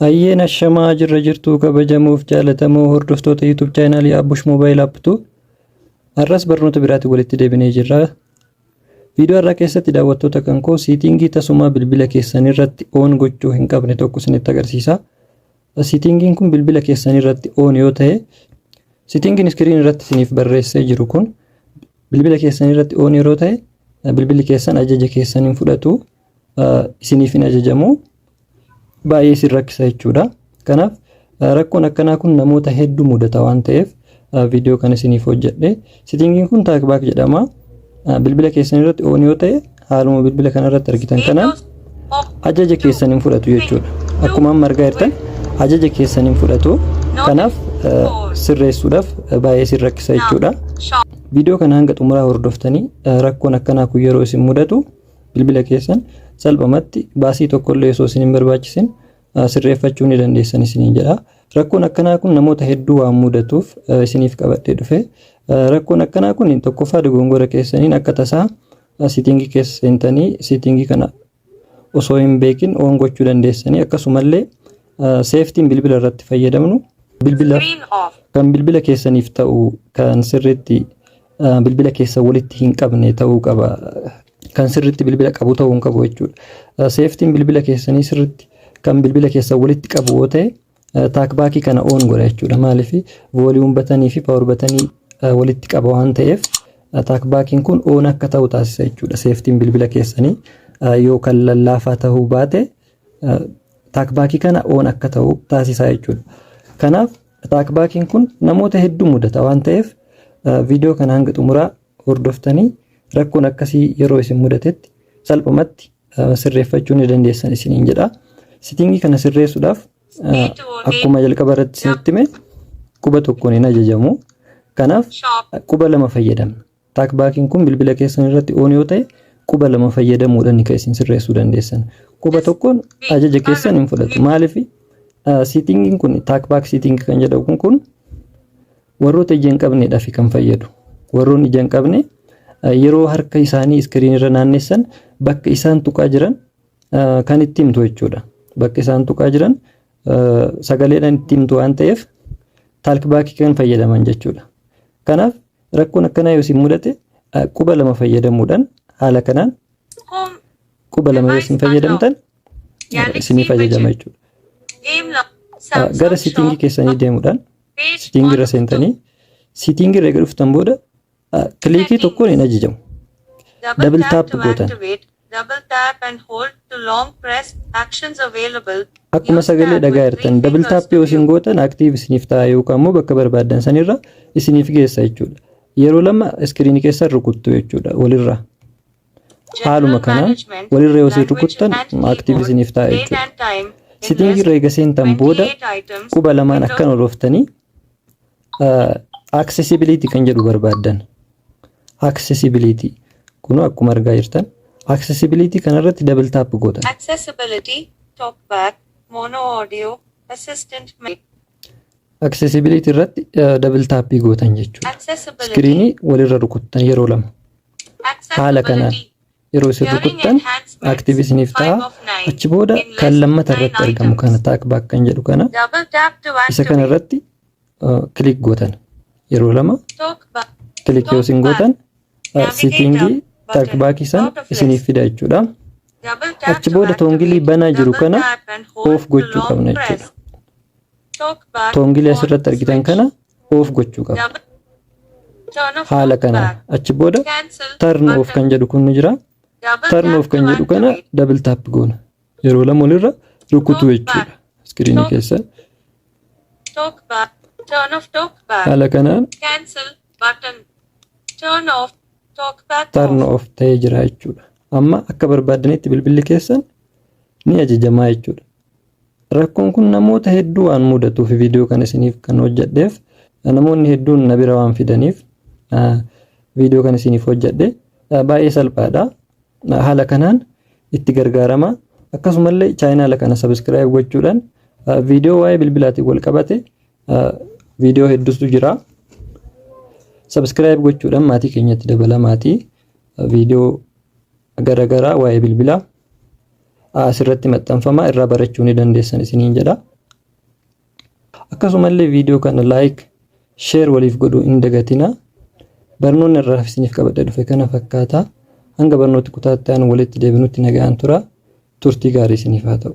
Hayyeen ashamaa jirra jirtuu kabajamuuf jaalatamoo hordoftoota YouTube chaanaalii Abbush Mobile Apptu har'as barnoota biraatiin walitti deebinee jirra. Viidiyoo har'aa keessatti daawwattoota kan koo siitingii tasumaa bilbila keessanii irratti on gochuu hin qabne tokko isinitti agarsiisa. Siitingiin kun bilbila keessanii irratti on yoo ta'e, siitingiin iskiriin irratti isiniif barreessee jiru kun bilbila keessanii irratti on yeroo ta'e, bilbilli keessan ajaja keessaniin fudhatu, isiniif hin ajajamu. Baay'ee isin rakkisa jechuudha. Kanaaf rakkoon akkanaa kun namoota hedduu mudata waan ta'eef viidiyoo kana isiniif hojjedhe. Siitingiin kun taakbaak jedhama. Bilbila keessan irratti on yoo ta'e, haaluma bilbila kana irratti argitan kanaan ajaja keessaniin fudhatu jechuudha. Akkuma amma argaa jirtan ajaja keessaniin fudhatu. Kanaaf sirreessuudhaaf baay'ee isin rakkisa jechuudha. Viidiyoo kana hanga xumuraa hordoftanii rakkoon akkanaa kun yeroo isin mudatu bilbila keessan salphumatti baasii tokkollee osoo isin hin barbaachisin sirreeffachuu ni dandeessan isiniin jedha. Rakkoon akkanaa kun namoota hedduu waan mudatuuf isiniif qabadhee dhufe. Rakkoon akkanaa kun tokkoffaa dogongora keessaniin akka tasaa siitingii keessa seentanii siitingii kana osoo hin beekin on gochuu dandeessanii. Akkasumallee seeftiin bilbila irratti fayyadamnu kan bilbila keessaniif ta'u kan sirriitti bilbila keessa walitti hin qabne ta'uu qaba. Kan sirriitti bilbila qabu ta'uu hin qabu jechuudha. Seeftiin bilbila keessanii sirriitti kan bilbila keessa walitti qabu yoo ta'e, taakbaakii kana on godha jechuudha. Maaliif vooliyuum batanii fi paawur batanii walitti qaba waan ta'eef taakbaakiin kun on akka ta'u taasisa jechuudha. Seeftiin bilbila keessanii yoo kan lallaafaa ta'uu baate taakbaakii kana on akka ta'u taasisa jechuudha. Kanaaf taakbaakiin kun namoota hedduu mudata waan ta'eef viidiyoo kana hanga xumuraa hordoftanii rakkoon akkasii yeroo isin mudatetti salphumatti sirreeffachuu ni dandeessan isiniin jedha. Siitingii kana sirreessuudhaaf akkuma jalqaba irratti isinitti hime quba tokkoon hin ajajamu. Kanaaf quba lama fayyadamna. Taakbaakiin kun bilbila keessan irratti on yoo ta'e, quba lama fayyadamuudhaan kan isin sirreessuu dandeessan. Quba tokkoon ajaja keessan hin fudhatu. Maaliif siitingiin kun taakbaak siitingii kan jedhamu kun warroota ija hin qabneedhaaf kan fayyadu. Warroon ija hin qabne yeroo harka isaanii iskiriin irra naannessan bakka isaan tuqaa jiran kan itti himtu jechuudha. Bakka isaan tuqaa jiran sagaleedhaan itti himtu waan ta'eef taakbaakii kan fayyadaman jechuudha. Kanaaf rakkoon akkanaa yoo isin mudate quba lama fayyadamuudhaan haala kanaan quba lama yoo isin fayyadamtan isiniif ajajama jechuudha. Gara siitingii keessanii deemuudhaan siitingii irra seentanii siitingii irra dhuftan booda kilikii tokkoon hin ajajamu. Double tap gootan. Akkuma sagalee dhagaa jirtan double tap yoo isin gootan aktiiv isiniif ta'a yookaan immoo bakka barbaadan sanirra isiniif geessa jechuudha. Yeroo lama iskiriinii keessa rukuttu jechuudha walirra. Haaluma kanaan walirra yoo isin rukuttan aktiiv isiniif ta'a jechuudha. Siitingii irra eega seentan booda quba lamaan akkan hordoftanii accessibility kan jedhu barbaadan. Accessibility kun akkuma argaa jirtan accessibility kanarratti double tap gootan. Accessibility talkback mono audio assistant accessibility irratti double tap gootan jechuudha. Iskiriinii walirra rukuttan yeroo lama. Haala kanaan yeroo isin rukuttan active isiniif ta'a. Achi booda kan lammata irratti argamu kana taakbaak kan jedhu kana isa kana irratti click gootan yeroo lama. Click yoo isin gootan siitingii taakbaakii san isiniif fida jechuudha. Achi booda toongilii banaa jiru kana off gochuu qabna jechuudha. Toongilii asirratti argitan kana off gochuu qabna. Haala kanaan achi booda turn off kan jedhu kun jira. Turn off kan jedhu kana double tap goona. Yeroo lama walirra rukutu jechuudha. Iskiriinii keessa. Haala kanaan turn off ta'ee jira jechuudha. Amma akka barbaadanitti bilbilli keessan ni ajajamaa jechuudha. Rakkoon kun namoota hedduu waan mudatuuf viidiyoo kana isiniif kan hojjedheef namoonni hedduun na bira waan fidaniif viidiyoo kana isiniif hojjedhe baay'ee salphaadha. Haala kanaan itti gargaarama. Akkasumallee chaanaala kana subscribe gochuudhaan viidiyoo waa'ee bilbilaatiin wal qabate viidiyoo hedduutu jira. Subscribe gochuudhaan maatii keenyatti dabala maatii viidiyoo garagaraa waa'ee bilbilaa asirratti maxxanfama irraa barachuu ni dandeessan isiniin jedha. Akkasumallee viidiyoo kana like, share waliif godhuu hin dagatina. Barnoonni irraa isiniif qabadhe dhufe kana fakkaata. Hanga barnooti kutaa itti aanu walitti deebinutti nagaan tura. Turtii gaarii isiniif haa ta'u.